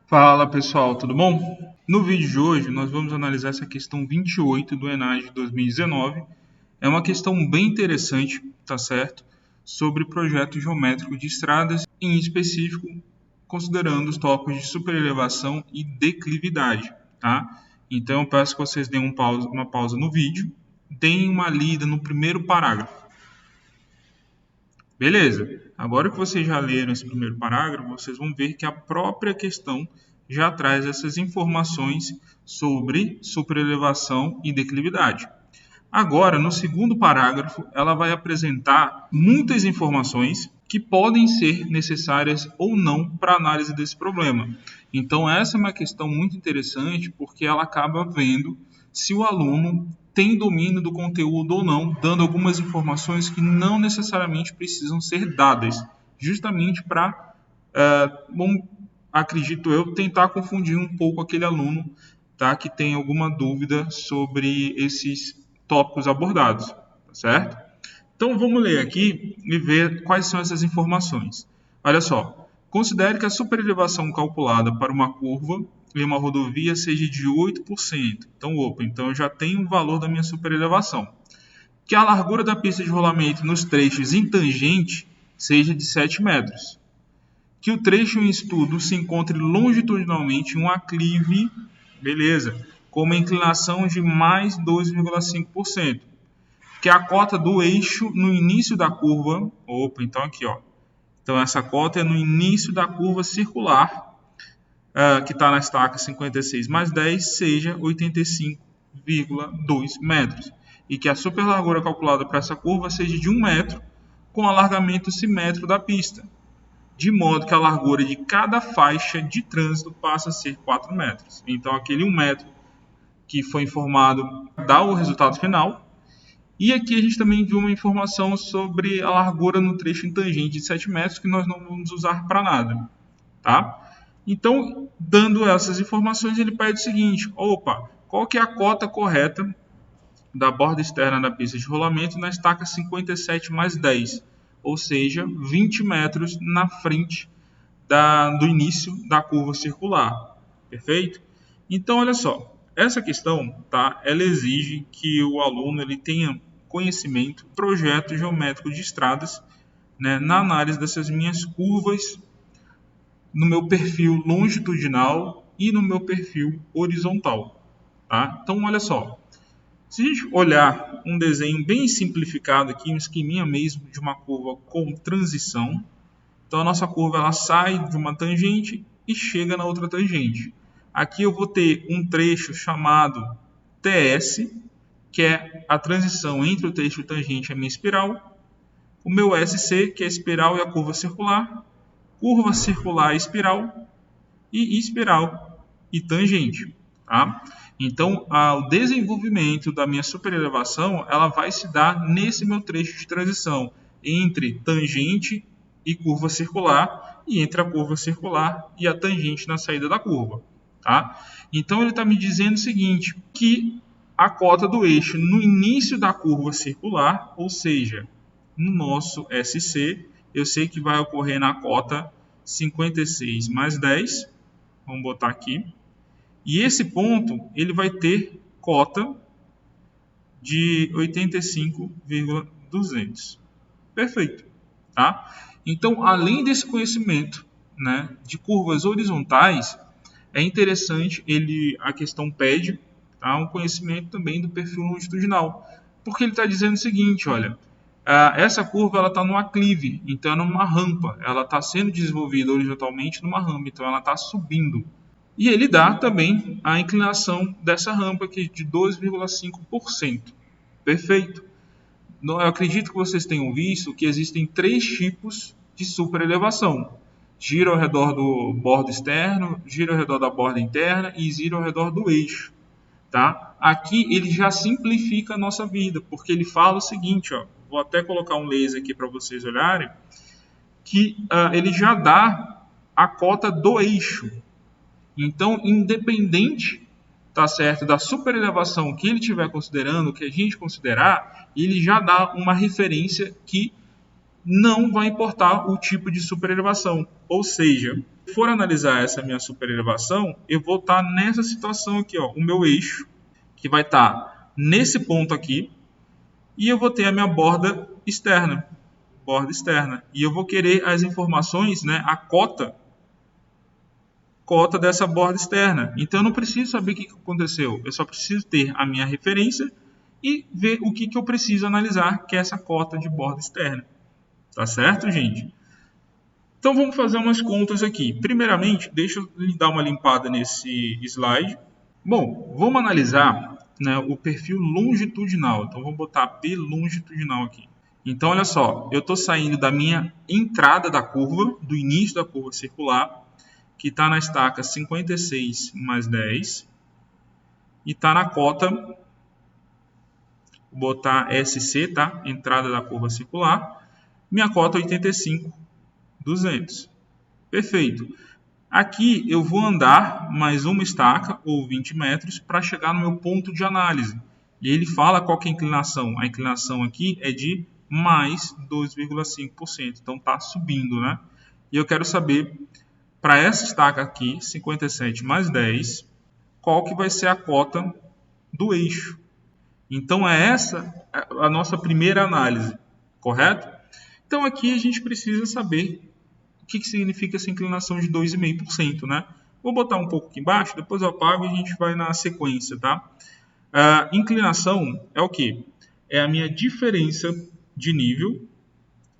Fala pessoal, tudo bom? No vídeo de hoje nós vamos analisar essa questão 28 do ENAD 2019. É uma questão bem interessante, tá certo? Sobre projeto geométrico de estradas, em específico considerando os tópicos de superelevação e declividade, tá? Então eu peço que vocês deem uma pausa no vídeo, deem uma lida no primeiro parágrafo. Beleza, agora que vocês já leram esse primeiro parágrafo, vocês vão ver que a própria questão já traz essas informações sobre superelevação e declividade. Agora, no segundo parágrafo, ela vai apresentar muitas informações que podem ser necessárias ou não para a análise desse problema. Então, essa é uma questão muito interessante porque ela acaba vendo se o aluno tem domínio do conteúdo ou não, dando algumas informações que não necessariamente precisam ser dadas, justamente para, acredito eu, tentar confundir um pouco aquele aluno, tá, que tem alguma dúvida sobre esses tópicos abordados, tá certo? Então vamos ler aqui e ver quais são essas informações. Olha só, considere que a superelevação calculada para uma curva em uma rodovia seja de 8%. Então eu já tenho o valor da minha superelevação. Que a largura da pista de rolamento nos trechos em tangente seja de 7 metros. Que o trecho em estudo se encontre longitudinalmente em um aclive, beleza, com uma inclinação de mais 2,5%. Que a cota do eixo no início da curva, então aqui, ó. Então essa cota é no início da curva circular, que está na estaca 56 mais 10, seja 85,2 metros. E que a superlargura calculada para essa curva seja de 1 metro, com alargamento simétrico da pista, de modo que a largura de cada faixa de trânsito passa a ser 4 metros. Então aquele 1 metro que foi informado dá o resultado final. E aqui a gente também viu uma informação sobre a largura no trecho em tangente de 7 metros, que nós não vamos usar para nada, tá? Então, dando essas informações, ele pede o seguinte: qual que é a cota correta da borda externa da pista de rolamento na estaca 57 mais 10, ou seja, 20 metros na frente do início da curva circular, perfeito? Então, olha só, essa questão, tá, ela exige que o aluno ele tenha conhecimento, projeto geométrico de estradas, né, na análise dessas minhas curvas, no meu perfil longitudinal e no meu perfil horizontal, tá? Então, olha só, se a gente olhar um desenho bem simplificado aqui, um esqueminha mesmo de uma curva com transição, então a nossa curva ela sai de uma tangente e chega na outra tangente. Aqui eu vou ter um trecho chamado TS, que é a transição entre o trecho tangente e a minha espiral. O meu SC, que é a espiral e a curva circular e espiral e tangente. Tá? Então, o desenvolvimento da minha superelevação ela vai se dar nesse meu trecho de transição entre tangente e curva circular e entre a curva circular e a tangente na saída da curva. Tá? Então, ele está me dizendo o seguinte, que a cota do eixo no início da curva circular, ou seja, no nosso SC, eu sei que vai ocorrer na cota 56 mais 10, vamos botar aqui, e esse ponto ele vai ter cota de 85,200. Perfeito, tá? Então, além desse conhecimento, né, de curvas horizontais, é interessante a questão pede, tá, um conhecimento também do perfil longitudinal, porque ele está dizendo o seguinte, olha, essa curva ela está num aclive, então é numa rampa, ela está sendo desenvolvida horizontalmente numa rampa, então ela está subindo. E ele dá também a inclinação dessa rampa aqui de 2,5%. Perfeito. Eu acredito que vocês tenham visto que existem 3 tipos de superelevação. Gira ao redor do bordo externo, gira ao redor da borda interna e gira ao redor do eixo. Tá? Aqui ele já simplifica a nossa vida, porque ele fala o seguinte, ó, vou até colocar um laser aqui para vocês olharem, que ele já dá a cota do eixo. Então, independente, tá certo, da superelevação que ele estiver considerando, que a gente considerar, ele já dá uma referência que não vai importar o tipo de superelevação. Ou seja, for analisar essa minha superelevação, eu vou estar nessa situação aqui, ó, o meu eixo, que vai estar nesse ponto aqui, e eu vou ter a minha borda externa, e eu vou querer as informações, né, a cota dessa borda externa. Então eu não preciso saber o que aconteceu, eu só preciso ter a minha referência e ver o que eu preciso analisar, que é essa cota de borda externa. Tá certo, gente? Então vamos fazer umas contas aqui. Primeiramente, deixa eu dar uma limpada nesse slide. Bom, vamos analisar, né, o perfil longitudinal. Então vamos botar P longitudinal aqui. Então olha só, eu estou saindo da minha entrada da curva, do início da curva circular, que está na estaca 56 mais 10, e está na cota, vou botar SC, tá? Entrada da curva circular, minha cota 85,200. Perfeito. Aqui eu vou andar mais uma estaca, ou 20 metros, para chegar no meu ponto de análise. E ele fala qual que é a inclinação. A inclinação aqui é de mais 2,5%. Então está subindo, né? E eu quero saber, para essa estaca aqui, 57 mais 10, qual que vai ser a cota do eixo. Então é essa a nossa primeira análise, correto? Então aqui a gente precisa saber o que significa essa inclinação de 2,5%, né? Vou botar um pouco aqui embaixo, depois eu apago e a gente vai na sequência, tá? A inclinação é o quê? É a minha diferença de nível.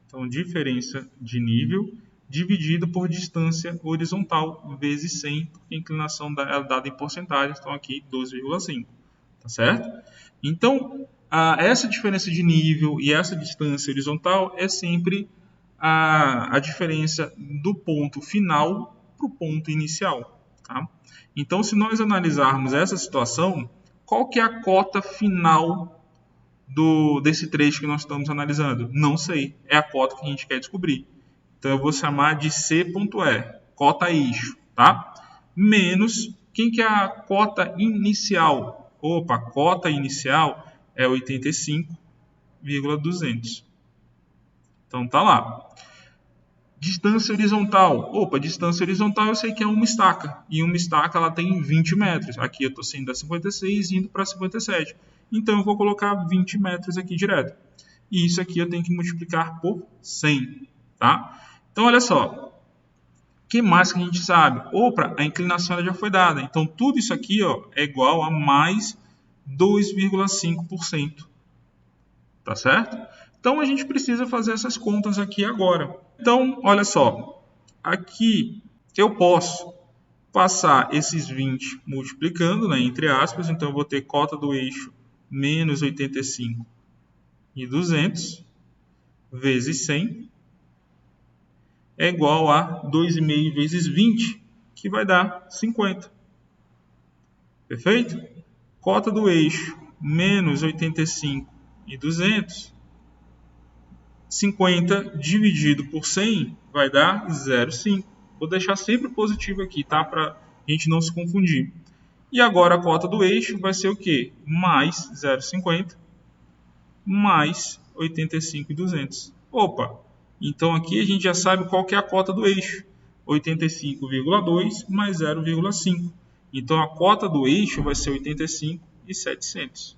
Então, diferença de nível dividido por distância horizontal vezes 100, porque a inclinação é dada em porcentagem, então aqui 12,5, tá certo? Então, essa diferença de nível e essa distância horizontal é sempre a diferença do ponto final para o ponto inicial. Tá? Então, se nós analisarmos essa situação, qual que é a cota final desse trecho que nós estamos analisando? Não sei, é a cota que a gente quer descobrir. Então, eu vou chamar de C.E, cota eixo, tá? Menos, quem que é a cota inicial? Opa, a cota inicial é 85,200. Então, tá lá. Distância horizontal. Opa, distância horizontal eu sei que é uma estaca. E uma estaca ela tem 20 metros. Aqui eu estou saindo da 56 e indo para 57. Então eu vou colocar 20 metros aqui direto. E isso aqui eu tenho que multiplicar por 100. Tá? Então olha só. O que mais que a gente sabe? Opa, a inclinação já foi dada. Então tudo isso aqui ó, é igual a mais 2,5%. Tá certo? Então a gente precisa fazer essas contas aqui agora. Então, olha só, aqui eu posso passar esses 20 multiplicando, né, entre aspas, então eu vou ter cota do eixo menos 85,200 vezes 100 é igual a 2,5 vezes 20, que vai dar 50. Perfeito? Cota do eixo menos 85,200, 50 dividido por 100 vai dar 0,5. Vou deixar sempre positivo aqui, tá? Para a gente não se confundir. E agora a cota do eixo vai ser o quê? Mais 0,50 mais 85,200. Opa! Então aqui a gente já sabe qual que é a cota do eixo. 85,2 mais 0,5. Então a cota do eixo vai ser 85,700.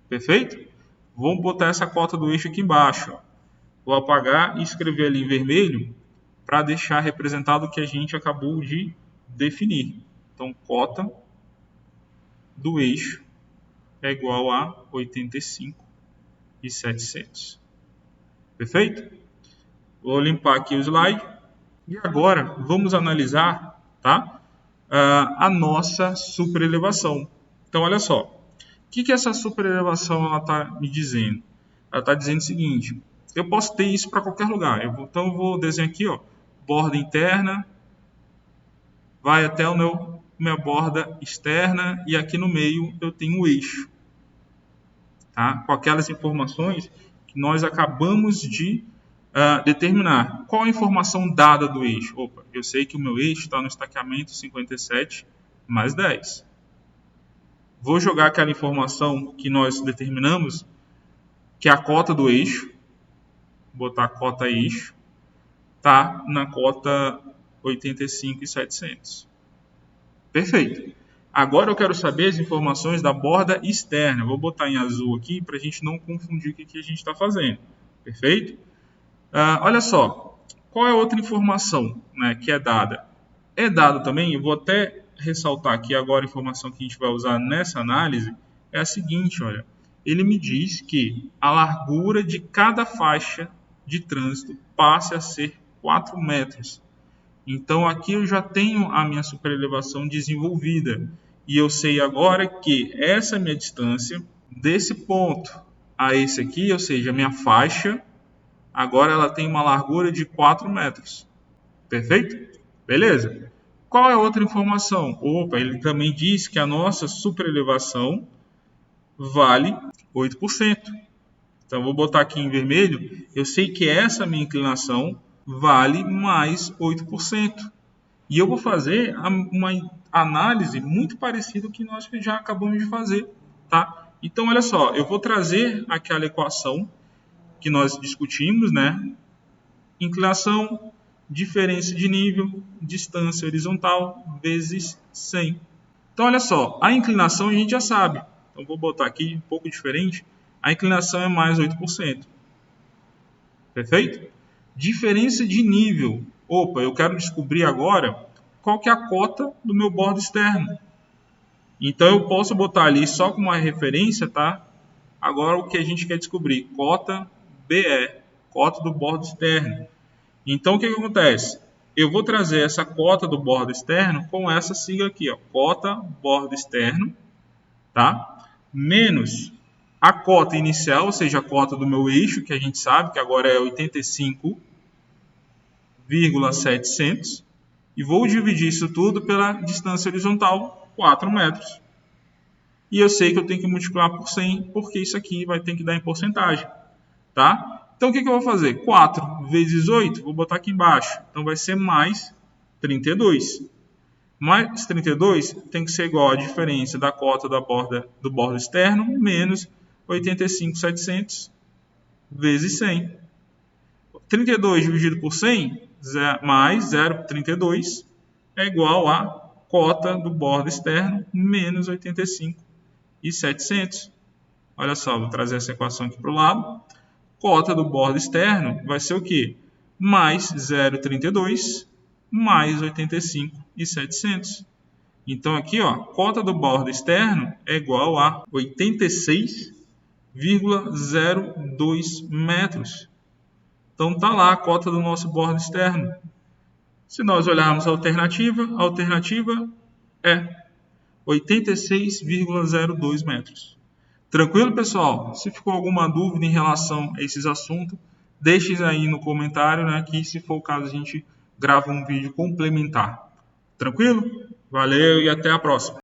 Perfeito? Vamos botar essa cota do eixo aqui embaixo, ó. Vou apagar e escrever ali em vermelho para deixar representado o que a gente acabou de definir. Então, cota do eixo é igual a 85,700. Perfeito? Vou limpar aqui o slide. E agora, vamos analisar, tá? A nossa superelevação. Então, olha só. O que essa superelevação está me dizendo? Ela está dizendo o seguinte... Eu posso ter isso para qualquer lugar. Então eu vou desenhar aqui, ó, borda interna, vai até minha borda externa e aqui no meio eu tenho o eixo. Tá? Com aquelas informações que nós acabamos de determinar. Qual a informação dada do eixo? Opa, eu sei que o meu eixo está no estaqueamento 57 mais 10. Vou jogar aquela informação que nós determinamos, que é a cota do eixo. Botar cota eixo, tá na cota 85.700. Perfeito. Agora eu quero saber as informações da borda externa. Vou botar em azul aqui para a gente não confundir o que a gente está fazendo. Perfeito? Olha só, qual é a outra informação, né, que é dada? É dado também, eu vou até ressaltar aqui agora a informação que a gente vai usar nessa análise, é a seguinte, olha. Ele me diz que a largura de cada faixa de trânsito passe a ser 4 metros. Então aqui eu já tenho a minha superelevação desenvolvida. E eu sei agora que essa é a minha distância desse ponto a esse aqui, ou seja, a minha faixa, agora ela tem uma largura de 4 metros. Perfeito? Beleza. Qual é a outra informação? Opa, ele também diz que a nossa superelevação vale 8%. Então, eu vou botar aqui em vermelho. Eu sei que essa minha inclinação vale mais 8%. E eu vou fazer uma análise muito parecida com o que nós já acabamos de fazer. Tá? Então, olha só. Eu vou trazer aquela equação que nós discutimos, né? Inclinação, diferença de nível, distância horizontal, vezes 100. Então, olha só. A inclinação a gente já sabe. Então, vou botar aqui um pouco diferente. A inclinação é mais 8%. Perfeito? Diferença de nível. Opa, eu quero descobrir agora qual que é a cota do meu bordo externo. Então, eu posso botar ali só como uma referência, tá? Agora, o que a gente quer descobrir? Cota BE, cota do bordo externo. Então, o que acontece? Eu vou trazer essa cota do bordo externo com essa sigla aqui, ó, cota bordo externo, tá? Menos a cota inicial, ou seja, a cota do meu eixo, que a gente sabe que agora é 85,700. E vou dividir isso tudo pela distância horizontal, 4 metros. E eu sei que eu tenho que multiplicar por 100, porque isso aqui vai ter que dar em porcentagem. Tá? Então, o que eu vou fazer? 4 vezes 8, vou botar aqui embaixo. Então, vai ser mais 32. Mais 32 tem que ser igual à diferença da cota do bordo externo menos 85.700 vezes 100. 32 dividido por 100 mais 0,32 é igual a cota do bordo externo menos 85.700. Olha só, vou trazer essa equação aqui para o lado. Cota do bordo externo vai ser o quê? Mais 0,32 mais 85.700. Então, aqui, ó, cota do bordo externo é igual a 86,02 metros. Então, está lá a cota do nosso bordo externo. Se nós olharmos a alternativa é 86,02 metros. Tranquilo, pessoal? Se ficou alguma dúvida em relação a esses assuntos, deixem aí no comentário, né, que se for o caso a gente grava um vídeo complementar. Tranquilo? Valeu e até a próxima.